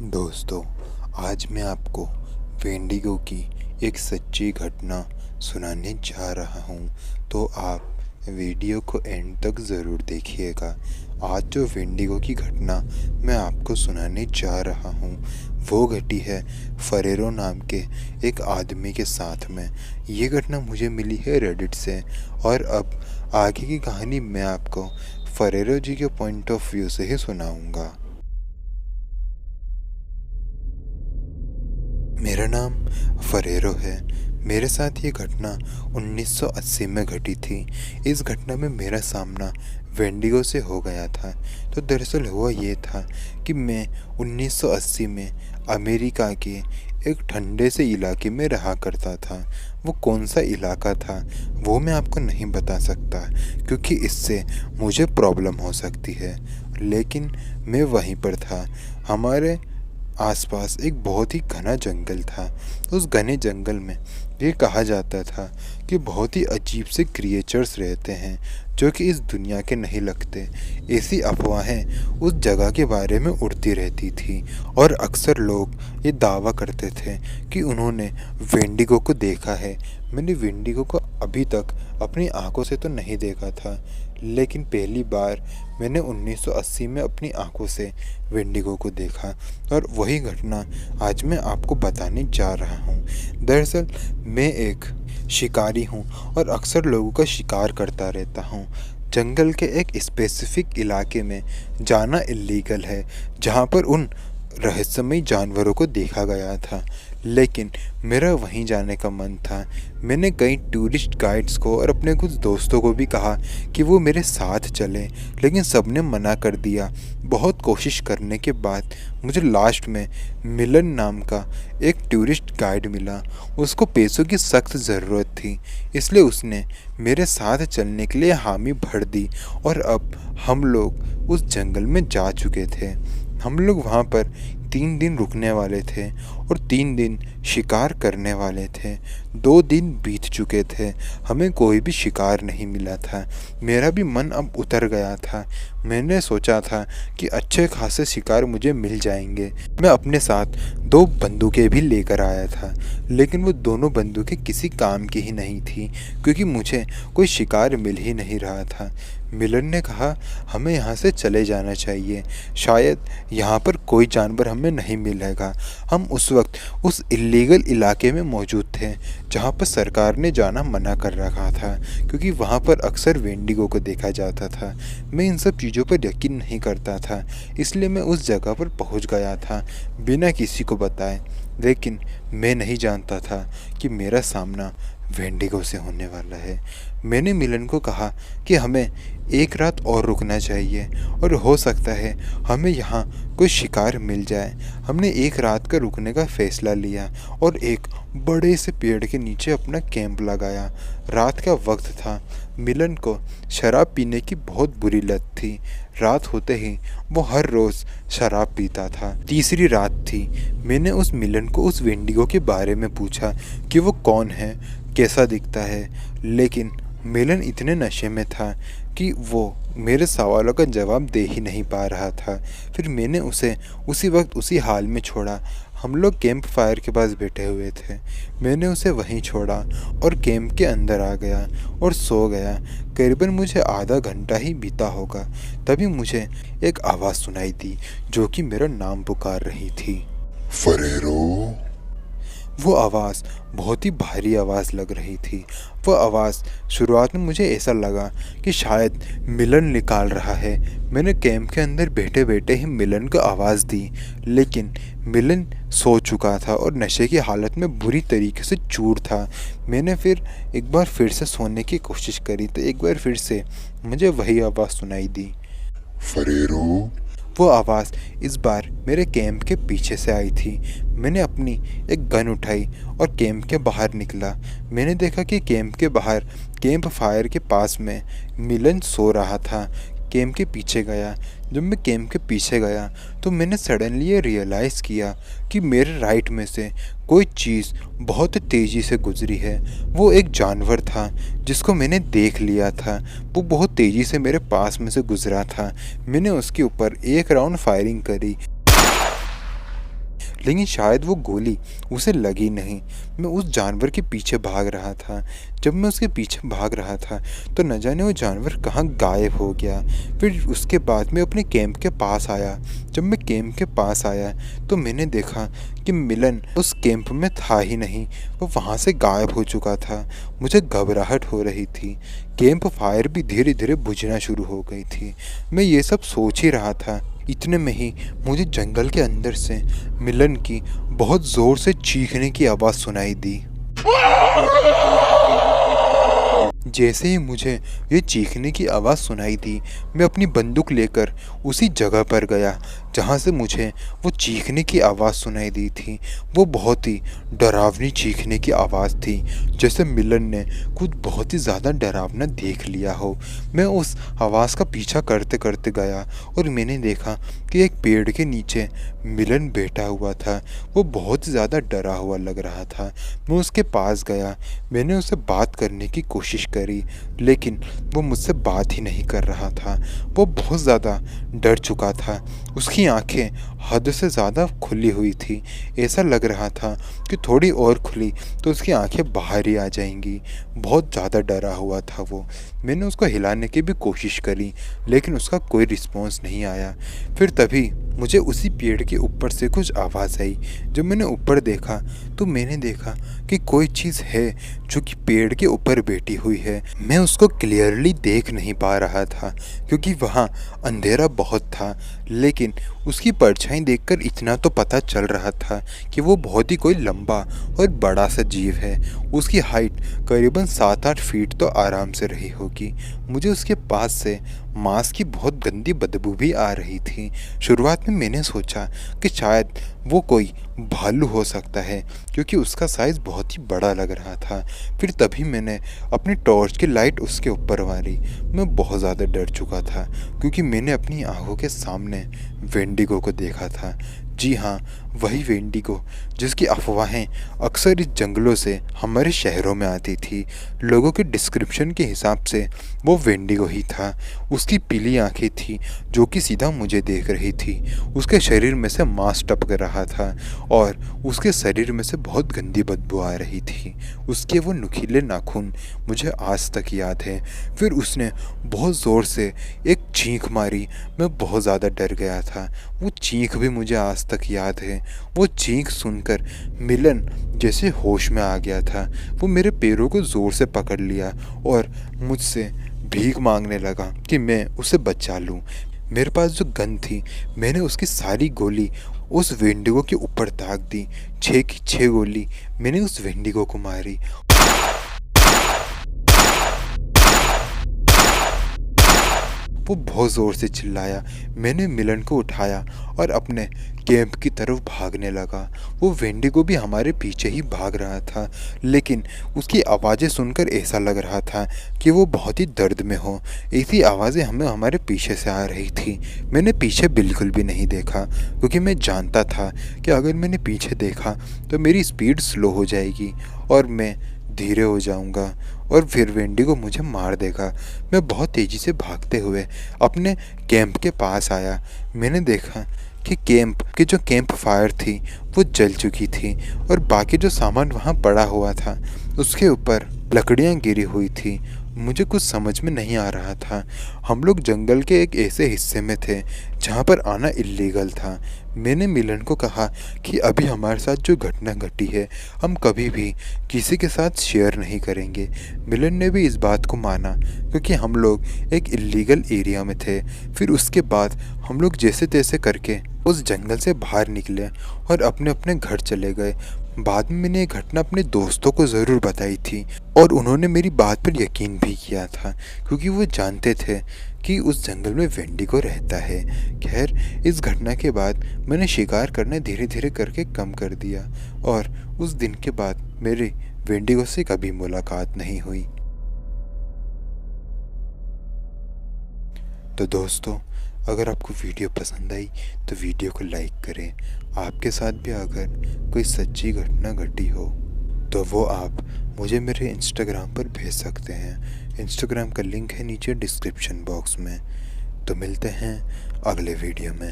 दोस्तों, आज मैं आपको वेंडिगो की एक सच्ची घटना सुनाने जा रहा हूँ। तो आप वीडियो को एंड तक ज़रूर देखिएगा। आज जो वेंडिगो की घटना मैं आपको सुनाने जा रहा हूँ वो घटी है फरेरो नाम के एक आदमी के साथ में। ये घटना मुझे मिली है रेडिट से, और अब आगे की कहानी मैं आपको फरेरो जी के पॉइंट ऑफ व्यू से ही सुनाऊँगा। मेरा नाम फरेरो है। मेरे साथ ये घटना 1980 में घटी थी। इस घटना में मेरा सामना वेंडिगो से हो गया था। तो दरअसल हुआ ये था कि मैं 1980 में अमेरिका के एक ठंडे से इलाके में रहा करता था। वो कौन सा इलाका था वो मैं आपको नहीं बता सकता, क्योंकि इससे मुझे प्रॉब्लम हो सकती है। लेकिन मैं वहीं पर था। हमारे आसपास एक बहुत ही घना जंगल था। उस घने जंगल में ये कहा जाता था कि बहुत ही अजीब से क्रिएचर्स रहते हैं जो कि इस दुनिया के नहीं लगते। ऐसी अफवाहें उस जगह के बारे में उड़ती रहती थी, और अक्सर लोग ये दावा करते थे कि उन्होंने वेंडिगो को देखा है। मैंने वेंडिगो को अभी तक अपनी आंखों से तो नहीं देखा था, लेकिन पहली बार मैंने 1980 में अपनी आंखों से वेंडिगो को देखा, और वही घटना आज मैं आपको बताने जा रहा हूँ। दरअसल मैं एक शिकारी हूँ और अक्सर लोगों का शिकार करता रहता हूँ। जंगल के एक स्पेसिफिक इलाके में जाना इल्लीगल है जहाँ पर उन रहस्यमयी जानवरों को देखा गया था, लेकिन मेरा वहीं जाने का मन था। मैंने कई टूरिस्ट गाइड्स को और अपने कुछ दोस्तों को भी कहा कि वो मेरे साथ चलें, लेकिन सबने मना कर दिया। बहुत कोशिश करने के बाद मुझे लास्ट में मिलन नाम का एक टूरिस्ट गाइड मिला। उसको पैसों की सख्त ज़रूरत थी, इसलिए उसने मेरे साथ चलने के लिए हामी भर दी, और अब हम लोग उस जंगल में जा चुके थे। हम लोग वहाँ पर 3 दिन रुकने वाले थे और 3 दिन शिकार करने वाले थे। 2 दिन बीत चुके थे, हमें कोई भी शिकार नहीं मिला था। मेरा भी मन अब उतर गया था। मैंने सोचा था कि अच्छे खासे शिकार मुझे मिल जाएंगे। मैं अपने साथ 2 बंदूकें भी लेकर आया था, लेकिन वो दोनों बंदूकें किसी काम की ही नहीं थी, क्योंकि मुझे कोई शिकार मिल ही नहीं रहा था। मिलन ने कहा हमें यहाँ से चले जाना चाहिए, शायद यहाँ पर कोई जानवर हमें नहीं मिलेगा। हम उस वक्त उस इल्लीगल इलाके में मौजूद थे जहाँ पर सरकार ने जाना मना कर रखा था, क्योंकि वहाँ पर अक्सर वेंडिगो को देखा जाता था। मैं इन सब चीज़ों पर यकीन नहीं करता था, इसलिए मैं उस जगह पर पहुँच गया था बिना किसी को बताए। लेकिन मैं नहीं जानता था कि मेरा सामना वेंडिगो से होने वाला है। मैंने मिलन को कहा कि हमें एक रात और रुकना चाहिए, और हो सकता है हमें यहाँ कोई शिकार मिल जाए। हमने एक रात का रुकने का फ़ैसला लिया और एक बड़े से पेड़ के नीचे अपना कैंप लगाया। रात का वक्त था। मिलन को शराब पीने की बहुत बुरी लत थी। रात होते ही वो हर रोज़ शराब पीता था। तीसरी रात थी। मैंने उस मिलन को उस वेंडिगो के बारे में पूछा कि वो कौन है, कैसा दिखता है, लेकिन मिलन इतने नशे में था कि वो मेरे सवालों का जवाब दे ही नहीं पा रहा था। फिर मैंने उसे उसी वक्त उसी हाल में छोड़ा। हम लोग कैंप फायर के पास बैठे हुए थे। मैंने उसे वहीं छोड़ा और कैंप के अंदर आ गया और सो गया। करीबन मुझे आधा घंटा ही बीता होगा, तभी मुझे एक आवाज़ सुनाई दी जो कि मेरा नाम पुकार रही थी। फरेरो। वो आवाज़ बहुत ही भारी आवाज़ लग रही थी। वो आवाज़ शुरुआत में मुझे ऐसा लगा कि शायद मिलन निकाल रहा है। मैंने कैंप के अंदर बैठे बैठे ही मिलन को आवाज़ दी, लेकिन मिलन सो चुका था और नशे की हालत में बुरी तरीके से चूर था। मैंने फिर एक बार फिर से सोने की कोशिश करी, तो एक बार फिर से मुझे वही आवाज़ सुनाई दी। फरेरो। वो आवाज़ इस बार मेरे कैंप के पीछे से आई थी। मैंने अपनी एक गन उठाई और कैंप के बाहर निकला। मैंने देखा कि कैंप के बाहर कैंप फायर के पास में मिलन सो रहा था। कैंप के पीछे गया। जब मैं कैंप के पीछे गया तो मैंने सडनली ये रियलाइज़ किया कि मेरे राइट में से कोई चीज़ बहुत तेज़ी से गुजरी है। वो एक जानवर था जिसको मैंने देख लिया था। वो बहुत तेज़ी से मेरे पास में से गुजरा था। मैंने उसके ऊपर एक राउंड फायरिंग करी। लेकिन शायद वो गोली उसे लगी नहीं। मैं उस जानवर के पीछे भाग रहा था। जब मैं उसके पीछे भाग रहा था तो न जाने वो जानवर कहाँ गायब हो गया। फिर उसके बाद मैं अपने कैंप के पास आया। जब मैं कैंप के पास आया तो मैंने देखा कि मिलन उस कैंप में था ही नहीं, वो वहाँ से गायब हो चुका था। मुझे घबराहट हो रही थी। कैंप फायर भी धीरे धीरे बुझना शुरू हो गई थी। मैं ये सब सोच ही रहा था, इतने में ही मुझे जंगल के अंदर से मिलन की बहुत ज़ोर से चीखने की आवाज़ सुनाई दी। जैसे ही मुझे ये चीखने की आवाज़ सुनाई दी, मैं अपनी बंदूक लेकर उसी जगह पर गया जहाँ से मुझे वो चीखने की आवाज़ सुनाई दी थी। वो बहुत ही डरावनी चीखने की आवाज़ थी, जैसे मिलन ने कुछ बहुत ही ज़्यादा डरावना देख लिया हो। मैं उस आवाज़ का पीछा करते करते गया और मैंने देखा कि एक पेड़ के नीचे मिलन बैठा हुआ था। वो बहुत ज़्यादा डरा हुआ लग रहा था। मैं उसके पास गया, मैंने उससे बात करने की कोशिश करी, लेकिन वो मुझसे बात ही नहीं कर रहा था। वो बहुत ज़्यादा डर चुका था। उसकी आंखें हद से ज़्यादा खुली हुई थी। ऐसा लग रहा था कि थोड़ी और खुली तो उसकी आंखें बाहर ही आ जाएंगी। बहुत ज़्यादा डरा हुआ था वो। मैंने उसको हिलाने की भी कोशिश करी, लेकिन उसका कोई रिस्पॉन्स नहीं आया। फिर तभी मुझे उसी पेड़ के ऊपर से कुछ आवाज़ आई। जब मैंने ऊपर देखा तो मैंने देखा कि कोई चीज़ है जो कि पेड़ के ऊपर बैठी हुई है। मैं उसको क्लियरली देख नहीं पा रहा था क्योंकि वहाँ अंधेरा बहुत था, लेकिन उसकी परछाई देखकर इतना तो पता चल रहा था कि वो बहुत ही कोई लंबा और बड़ा सा जीव है। उसकी हाइट करीबन 7-8 फीट तो आराम से रही होगी। मुझे उसके पास से मांस की बहुत गंदी बदबू भी आ रही थी। शुरुआत में मैंने सोचा कि शायद वो कोई भालू हो सकता है क्योंकि उसका साइज़ बहुत ही बड़ा लग रहा था। फिर तभी मैंने अपनी टॉर्च की लाइट उसके ऊपर मारी। मैं बहुत ज़्यादा डर चुका था क्योंकि मैंने अपनी आंखों के सामने वेंडिगो को देखा था। जी हाँ, वही वेंडिगो जिसकी अफवाहें अक्सर इस जंगलों से हमारे शहरों में आती थी। लोगों के डिस्क्रिप्शन के हिसाब से वो वेंडिगो ही था। उसकी पीली आंखें थी जो कि सीधा मुझे देख रही थी। उसके शरीर में से मांस टपक रहा था और उसके शरीर में से बहुत गंदी बदबू आ रही थी। उसके वो नुकीले नाखून मुझे आज तक याद है। फिर उसने बहुत ज़ोर से एक चीख मारी। मैं बहुत ज़्यादा डर गया था। वो चीख भी मुझे आज तक याद है। वो चीख सुनकर मिलन जैसे होश में आ गया था। वो मेरे पैरों को ज़ोर से पकड़ लिया और मुझसे भीख मांगने लगा कि मैं उसे बचा लूं। मेरे पास जो गन थी, मैंने उसकी सारी गोली उस वेंडिगो के ऊपर दाग दी। 6 की 6 गोली मैंने उस वेंडिगो को मारी। वो बहुत ज़ोर से चिल्लाया। मैंने मिलन को उठाया और अपने कैंप की तरफ भागने लगा। वो वेंडिगो भी हमारे पीछे ही भाग रहा था, लेकिन उसकी आवाज़ें सुनकर ऐसा लग रहा था कि वो बहुत ही दर्द में हो। ऐसी आवाज़ें हमें हमारे पीछे से आ रही थी। मैंने पीछे बिल्कुल भी नहीं देखा क्योंकि मैं जानता था कि अगर मैंने पीछे देखा तो मेरी स्पीड स्लो हो जाएगी और मैं धीरे हो जाऊंगा और फिर वेंडिगो मुझे मार देगा। मैं बहुत तेज़ी से भागते हुए अपने कैंप के पास आया। मैंने देखा कि कैंप की जो कैंप फायर थी वो जल चुकी थी और बाकी जो सामान वहाँ पड़ा हुआ था उसके ऊपर लकड़ियाँ गिरी हुई थी। मुझे कुछ समझ में नहीं आ रहा था। हम लोग जंगल के एक ऐसे हिस्से में थे जहाँ पर आना इल्लीगल था। मैंने मिलन को कहा कि अभी हमारे साथ जो घटना घटी है हम कभी भी किसी के साथ शेयर नहीं करेंगे। मिलन ने भी इस बात को माना क्योंकि हम लोग एक इल्लीगल एरिया में थे। फिर उसके बाद हम लोग जैसे तैसे करके उस जंगल से बाहर निकले और अपने अपने घर चले गए। बाद में मैंने ये घटना अपने दोस्तों को ज़रूर बताई थी और उन्होंने मेरी बात पर यकीन भी किया था क्योंकि वो जानते थे कि उस जंगल में वेंडिगो रहता है। खैर, इस घटना के बाद मैंने शिकार करना धीरे धीरे करके कम कर दिया और उस दिन के बाद मेरी वेंडिगो से कभी मुलाकात नहीं हुई। तो दोस्तों, अगर आपको वीडियो पसंद आई तो वीडियो को लाइक करें। आपके साथ भी अगर कोई सच्ची घटना घटी हो तो वो आप मुझे मेरे इंस्टाग्राम पर भेज सकते हैं। इंस्टाग्राम का लिंक है नीचे डिस्क्रिप्शन बॉक्स में। तो मिलते हैं अगले वीडियो में।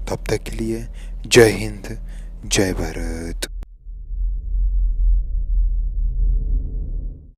तब तक के लिए जय हिंद, जय भारत।